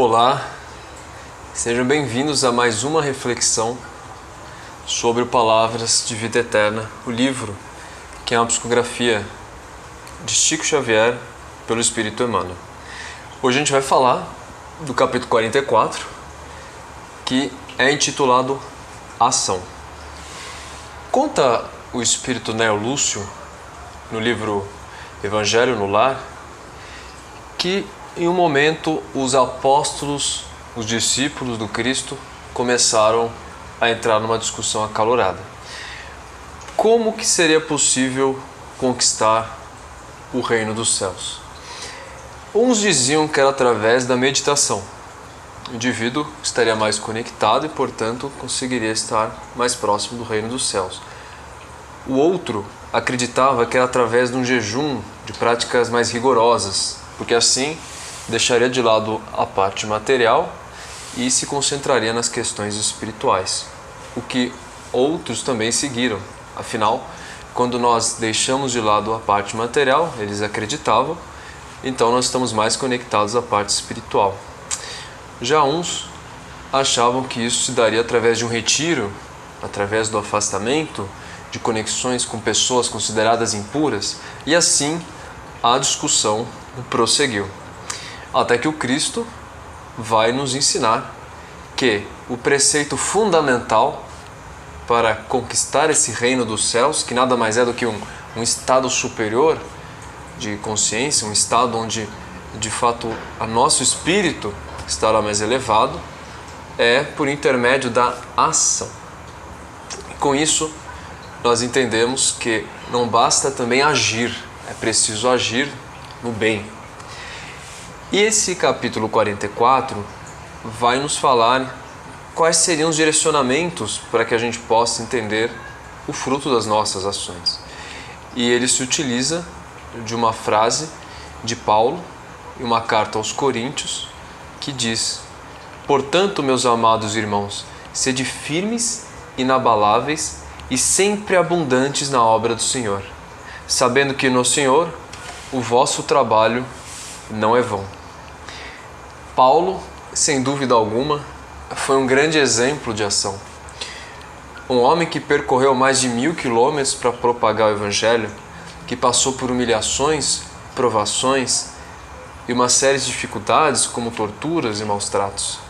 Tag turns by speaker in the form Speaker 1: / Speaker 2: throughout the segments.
Speaker 1: Olá, sejam bem-vindos a mais uma reflexão sobre o Palavras de Vida Eterna, o livro que é uma psicografia de Chico Xavier pelo Espírito Emmanuel. Hoje a gente vai falar do capítulo 44, que é intitulado Ação. Conta o Espírito Neo Lúcio, no livro Evangelho no Lar, que em um momento os apóstolos, os discípulos do Cristo, começaram a entrar numa discussão acalorada. Como que seria possível conquistar o reino dos céus? Uns diziam que era através da meditação. O indivíduo estaria mais conectado e, portanto, conseguiria estar mais próximo do reino dos céus. O outro acreditava que era através de um jejum, de práticas mais rigorosas, porque assim deixaria de lado a parte material e se concentraria nas questões espirituais, o que outros também seguiram. Afinal, quando nós deixamos de lado a parte material, eles acreditavam, então nós estamos mais conectados à parte espiritual. Já uns achavam que isso se daria através de um retiro, através do afastamento, de conexões com pessoas consideradas impuras, e assim a discussão prosseguiu. Até que o Cristo vai nos ensinar que o preceito fundamental para conquistar esse reino dos céus, que nada mais é do que um estado superior de consciência, um estado onde de fato o nosso espírito estará mais elevado, é por intermédio da ação. E com isso nós entendemos que não basta também agir, é preciso agir no bem. E esse capítulo 44 vai nos falar quais seriam os direcionamentos para que a gente possa entender o fruto das nossas ações. E ele se utiliza de uma frase de Paulo, em uma carta aos Coríntios, que diz: "Portanto, meus amados irmãos, sede firmes, inabaláveis e sempre abundantes na obra do Senhor, sabendo que no Senhor o vosso trabalho não é vão." Paulo, sem dúvida alguma, foi um grande exemplo de ação. Um homem que percorreu mais de 1000 quilômetros para propagar o Evangelho, que passou por humilhações, provações e uma série de dificuldades, como torturas e maus tratos.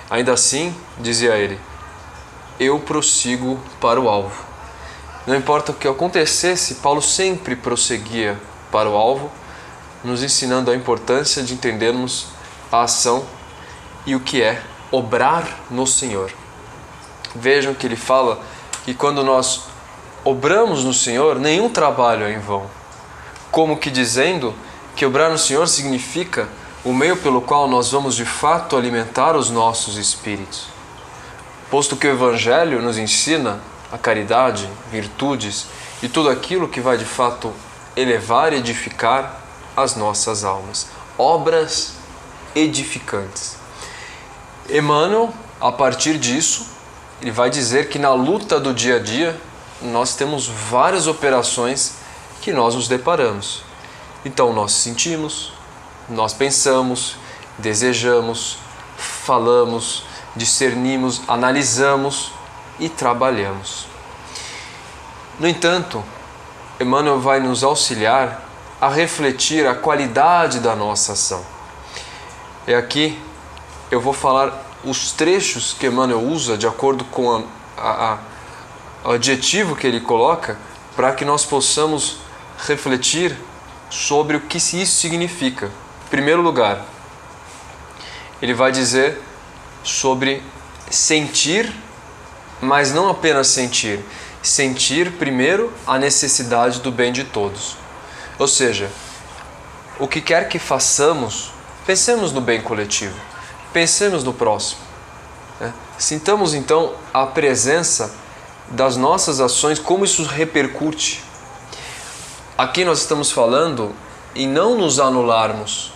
Speaker 1: Ainda assim, dizia ele, eu prossigo para o alvo. Não importa o que acontecesse, Paulo sempre prosseguia para o alvo, nos ensinando a importância de entendermos a ação e o que é obrar no Senhor. Vejam que ele fala que quando nós obramos no Senhor, nenhum trabalho é em vão. Como que dizendo que obrar no Senhor significa o meio pelo qual nós vamos de fato alimentar os nossos espíritos. Posto que o Evangelho nos ensina a caridade, virtudes e tudo aquilo que vai de fato elevar e edificar as nossas almas. Obras edificantes. Emmanuel, a partir disso, ele vai dizer que na luta do dia a dia nós temos várias operações que nós nos deparamos. Então nós sentimos, nós pensamos, desejamos, falamos, discernimos, analisamos e trabalhamos. No entanto, Emmanuel vai nos auxiliar a refletir a qualidade da nossa ação. E aqui eu vou falar os trechos que Emmanuel usa de acordo com o adjetivo que ele coloca, para que nós possamos refletir sobre o que isso significa. Em primeiro lugar, ele vai dizer sobre sentir, mas não apenas sentir. Sentir primeiro a necessidade do bem de todos. Ou seja, o que quer que façamos, pensemos no bem coletivo, pensemos no próximo. Sintamos então a presença das nossas ações, como isso repercute. Aqui nós estamos falando em não nos anularmos,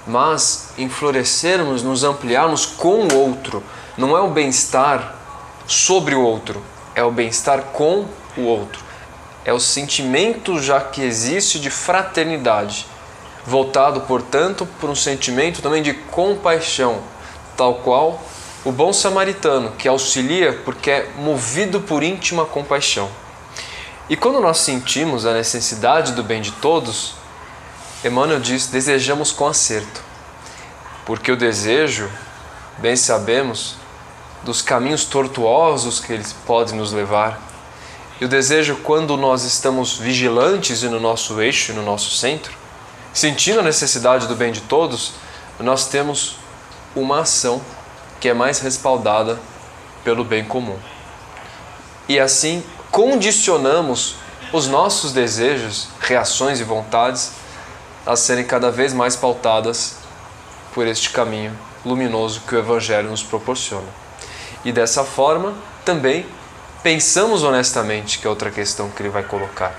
Speaker 1: mas em florescermos, nos ampliarmos com o outro. Não é o bem-estar sobre o outro, é o bem-estar com o outro. É o sentimento já que existe de fraternidade. voltado, portanto, por um sentimento também de compaixão, tal qual o bom samaritano, que auxilia porque é movido por íntima compaixão. E quando nós sentimos a necessidade do bem de todos, Emmanuel diz, desejamos com acerto, porque o desejo, bem sabemos, dos caminhos tortuosos que ele pode nos levar, e o desejo, quando nós estamos vigilantes e no nosso eixo e no nosso centro, sentindo a necessidade do bem de todos, nós temos uma ação que é mais respaldada pelo bem comum. E assim condicionamos os nossos desejos, reações e vontades a serem cada vez mais pautadas por este caminho luminoso que o Evangelho nos proporciona. E dessa forma, também pensamos honestamente, que é outra questão que ele vai colocar.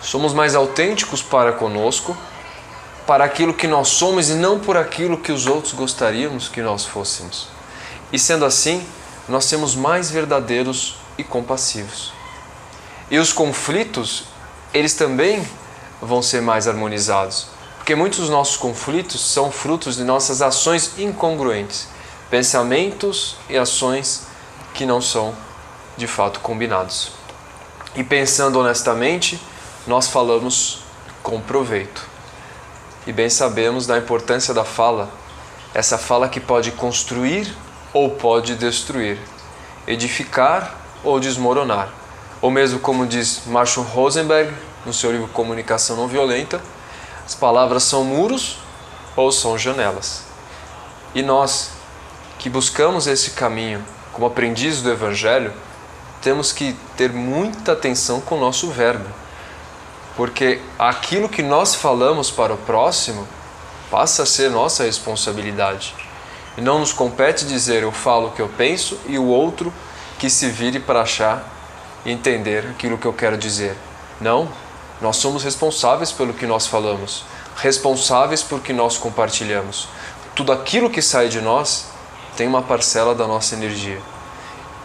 Speaker 1: Somos mais autênticos para conosco, para aquilo que nós somos e não por aquilo que os outros gostaríamos que nós fôssemos. E sendo assim, nós seremos mais verdadeiros e compassivos. E os conflitos, eles também vão ser mais harmonizados, porque muitos dos nossos conflitos são frutos de nossas ações incongruentes, pensamentos e ações que não são de fato combinados. E pensando honestamente, nós falamos com proveito. E bem sabemos da importância da fala, essa fala que pode construir ou pode destruir, edificar ou desmoronar. Ou mesmo como diz Marshall Rosenberg no seu livro Comunicação Não Violenta, as palavras são muros ou são janelas. E nós, que buscamos esse caminho como aprendizes do Evangelho, temos que ter muita atenção com o nosso verbo, porque aquilo que nós falamos para o próximo passa a ser nossa responsabilidade. E não nos compete dizer eu falo o que eu penso e o outro que se vire para achar e entender aquilo que eu quero dizer. Não, nós somos responsáveis pelo que nós falamos, responsáveis por que nós compartilhamos. Tudo aquilo que sai de nós tem uma parcela da nossa energia.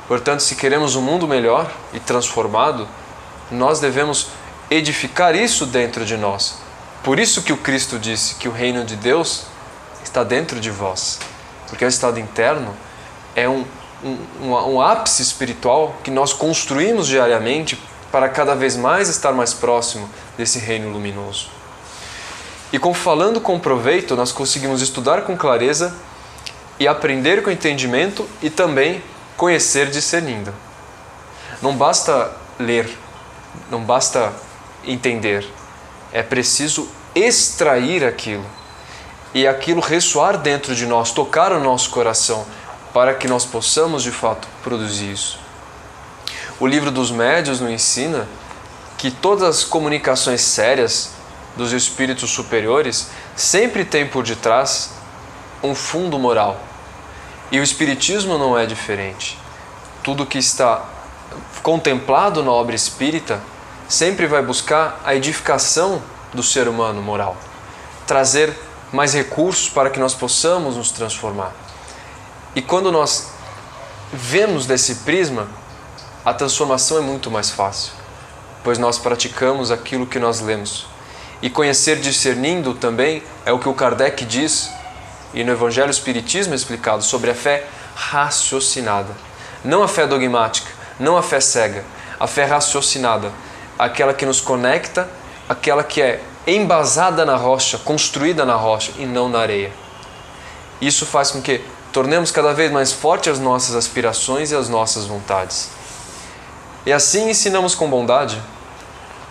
Speaker 1: Portanto, se queremos um mundo melhor e transformado, nós devemos edificar isso dentro de nós. Por isso que o Cristo disse que o reino de Deus está dentro de vós. Porque o estado interno é um ápice espiritual que nós construímos diariamente para cada vez mais estar mais próximo desse reino luminoso. E falando com proveito, nós conseguimos estudar com clareza e aprender com entendimento e também conhecer discernindo. Não basta ler, não basta entender, é preciso extrair aquilo e aquilo ressoar dentro de nós, tocar o nosso coração, para que nós possamos de fato produzir isso. O livro dos médiuns nos ensina que todas as comunicações sérias dos espíritos superiores sempre têm por detrás um fundo moral. E o Espiritismo não é diferente. Tudo que está contemplado na obra espírita sempre vai buscar a edificação do ser humano moral, trazer mais recursos para que nós possamos nos transformar. E quando nós vemos desse prisma, a transformação é muito mais fácil, pois nós praticamos aquilo que nós lemos. E conhecer discernindo também é o que o Kardec diz, e no Evangelho Espiritismo é explicado, sobre a fé raciocinada. Não a fé dogmática, não a fé cega, a fé raciocinada, aquela que nos conecta, aquela que é embasada na rocha, construída na rocha e não na areia. Isso faz com que tornemos cada vez mais fortes as nossas aspirações e as nossas vontades. E assim ensinamos com bondade,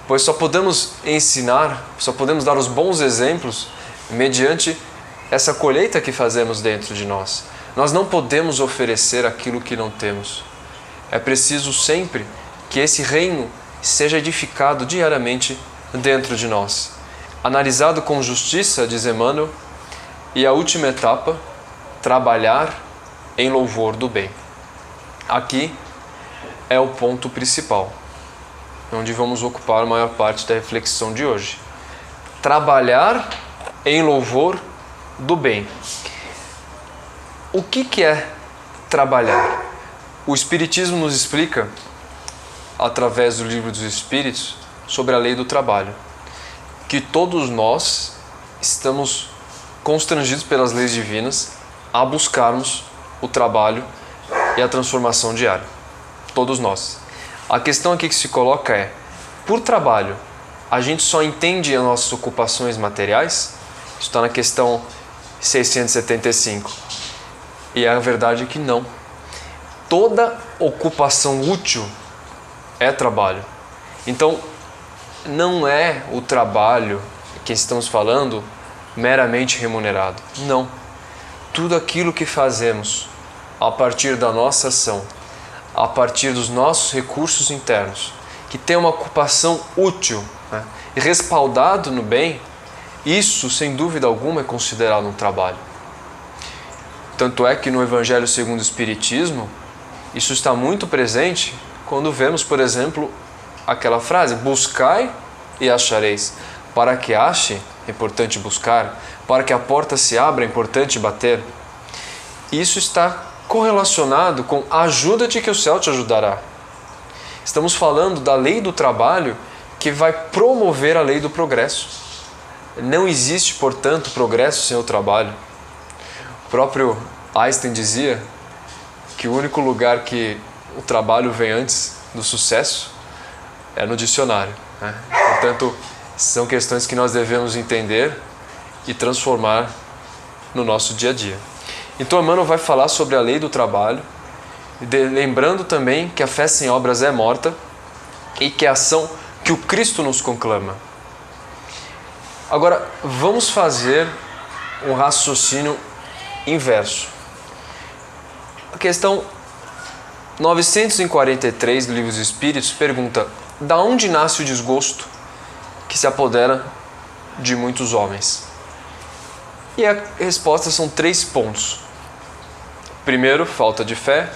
Speaker 1: pois só podemos ensinar, só podemos dar os bons exemplos mediante essa colheita que fazemos dentro de nós. Nós não podemos oferecer aquilo que não temos. É preciso sempre que esse reino seja edificado diariamente dentro de nós. Analisado com justiça, diz Emmanuel, e a última etapa, trabalhar em louvor do bem. Aqui é o ponto principal, onde vamos ocupar a maior parte da reflexão de hoje. Trabalhar em louvor do bem. O que é trabalhar? O Espiritismo nos explica, através do Livro dos Espíritos, sobre a lei do trabalho, que todos nós estamos constrangidos pelas leis divinas a buscarmos o trabalho e a transformação diária. Todos nós. A questão aqui que se coloca é, por trabalho, a gente só entende as nossas ocupações materiais? Isso está na questão 675. E a verdade é que não. Toda ocupação útil é trabalho. Então, não é o trabalho que estamos falando meramente remunerado. Não. Tudo aquilo que fazemos a partir da nossa ação, a partir dos nossos recursos internos, que tem uma ocupação útil, né, e respaldado no bem, isso, sem dúvida alguma, é considerado um trabalho. Tanto é que no Evangelho segundo o Espiritismo, isso está muito presente quando vemos, por exemplo, aquela frase: buscai e achareis. Para que ache, é importante buscar. Para que a porta se abra, é importante bater. Isso está correlacionado com ajuda-te que o céu te ajudará. Estamos falando da lei do trabalho que vai promover a lei do progresso. Não existe, portanto, progresso sem o trabalho. O próprio Einstein dizia que o único lugar que o trabalho vem antes do sucesso é no dicionário, né? Portanto, são questões que nós devemos entender e transformar no nosso dia a dia. Então, Emmanuel vai falar sobre a lei do trabalho, lembrando também que a fé sem obras é morta e que é a ação que o Cristo nos conclama. Agora, vamos fazer um raciocínio inverso. A questão 943 do Livro dos Espíritos pergunta: da onde nasce o desgosto que se apodera de muitos homens? E a resposta são 3 pontos. Primeiro, falta de fé.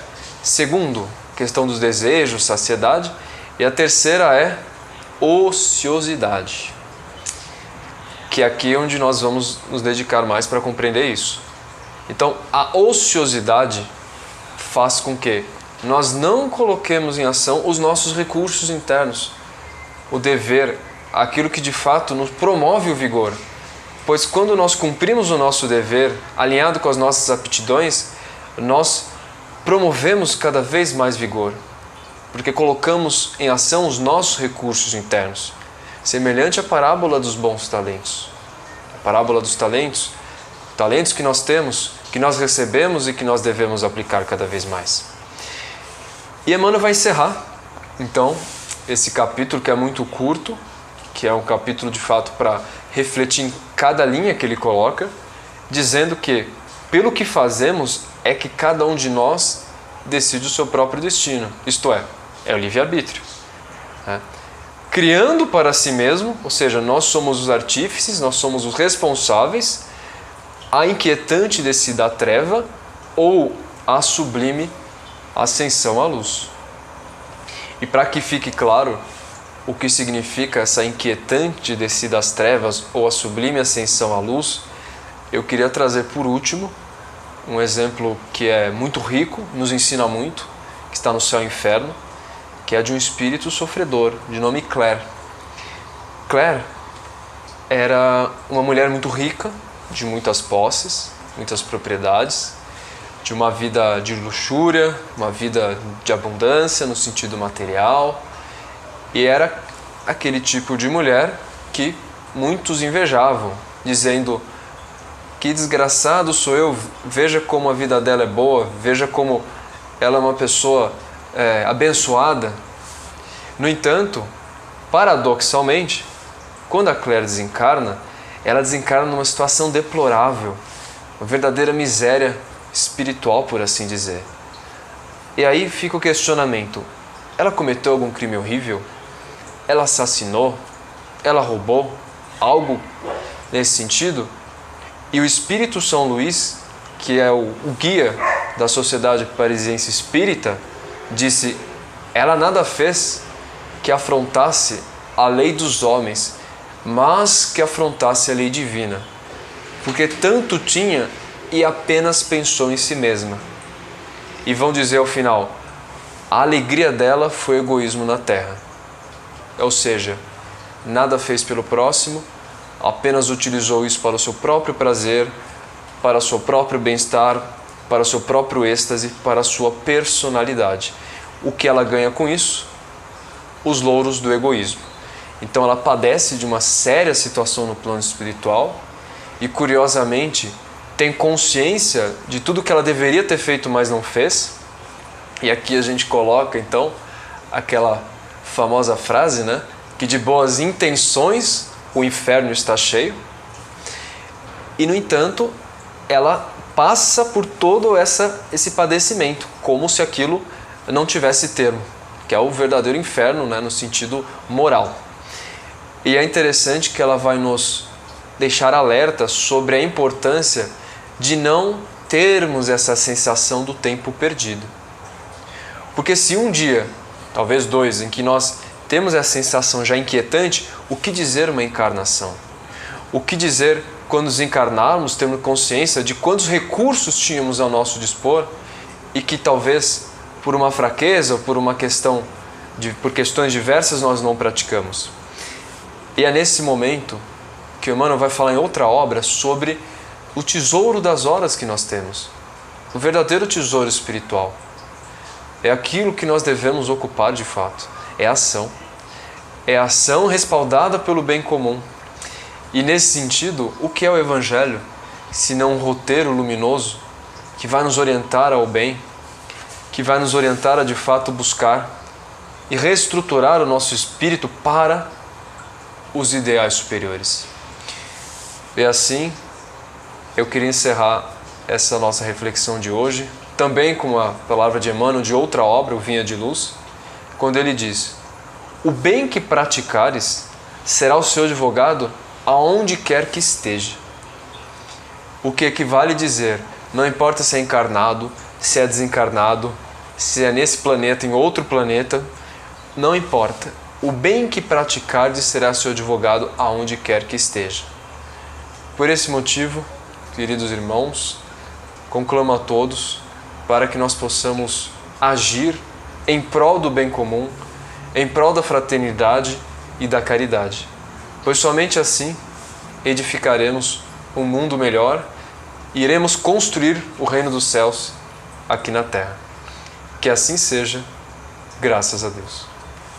Speaker 1: Segundo, questão dos desejos, saciedade. E a terceira é ociosidade, que aqui é onde nós vamos nos dedicar mais para compreender isso. Então, a ociosidade faz com que nós não coloquemos em ação os nossos recursos internos, o dever, aquilo que de fato nos promove o vigor. Pois quando nós cumprimos o nosso dever, alinhado com as nossas aptidões, nós promovemos cada vez mais vigor, porque colocamos em ação os nossos recursos internos, semelhante à parábola dos bons talentos. A parábola dos talentos, talentos que nós temos, que nós recebemos e que nós devemos aplicar cada vez mais. E Emmanuel vai encerrar, então, esse capítulo que é muito curto, que é um capítulo de fato para refletir em cada linha que ele coloca, dizendo que, pelo que fazemos, é que cada um de nós decide o seu próprio destino, isto é o livre-arbítrio. Criando para si mesmo, ou seja, nós somos os artífices, nós somos os responsáveis, a inquietante descida à treva ou a sublime ascensão à luz. E para que fique claro o que significa essa inquietante descida às trevas ou a sublime ascensão à luz, eu queria trazer por último um exemplo que é muito rico, nos ensina muito, que está no Céu e Inferno, que é de um espírito sofredor, de nome Claire. Claire era uma mulher muito rica, de muitas posses, muitas propriedades, de uma vida de luxúria, uma vida de abundância no sentido material, e era aquele tipo de mulher que muitos invejavam, dizendo: que desgraçado sou eu, veja como a vida dela é boa, veja como ela é uma pessoa abençoada. No entanto, paradoxalmente, quando a Claire desencarna, ela desencarna numa situação deplorável, uma verdadeira miséria espiritual, por assim dizer. E aí fica o questionamento: ela cometeu algum crime horrível? Ela assassinou? Ela roubou? Algo nesse sentido? E o Espírito São Luís, que é o guia da Sociedade Parisiense Espírita, disse: ela nada fez que afrontasse a lei dos homens, mas que afrontasse a lei divina, porque tanto tinha e apenas pensou em si mesma. E vão dizer ao final: a alegria dela foi egoísmo na terra. Ou seja, nada fez pelo próximo, apenas utilizou isso para o seu próprio prazer, para o seu próprio bem-estar, para o seu próprio êxtase, para a sua personalidade. O que ela ganha com isso? Os louros do egoísmo. Então ela padece de uma séria situação no plano espiritual e, curiosamente, tem consciência de tudo que ela deveria ter feito, mas não fez. E aqui a gente coloca, então, aquela famosa frase, né? Que de boas intenções o inferno está cheio. E, no entanto, ela passa por todo esse padecimento, como se aquilo não tivesse termo, que é o verdadeiro inferno, né, no sentido moral. E é interessante que ela vai nos deixar alerta sobre a importância de não termos essa sensação do tempo perdido. Porque se um dia, talvez 2, em que nós temos essa sensação já inquietante, o que dizer uma encarnação? O que dizer quando nos encarnarmos, tendo consciência de quantos recursos tínhamos ao nosso dispor e que talvez por uma fraqueza ou por uma por questões diversas nós não praticamos. E é nesse momento que o Emmanuel vai falar em outra obra sobre o tesouro das horas que nós temos. O verdadeiro tesouro espiritual. É aquilo que nós devemos ocupar de fato. É a ação. É a ação respaldada pelo bem comum. E nesse sentido, o que é o Evangelho, se não um roteiro luminoso que vai nos orientar ao bem, que vai nos orientar a de fato buscar e reestruturar o nosso espírito para os ideais superiores. E assim, eu queria encerrar essa nossa reflexão de hoje, também com a palavra de Emmanuel de outra obra, o Vinha de Luz, quando ele diz: o bem que praticares será o seu advogado aonde quer que esteja. O que equivale dizer, não importa se é encarnado, se é desencarnado, se é nesse planeta, em outro planeta, não importa. O bem que praticardes será seu advogado aonde quer que esteja. Por esse motivo, queridos irmãos, conclamo a todos para que nós possamos agir em prol do bem comum, em prol da fraternidade e da caridade. Pois somente assim edificaremos um mundo melhor e iremos construir o reino dos céus aqui na terra. Que assim seja, graças a Deus.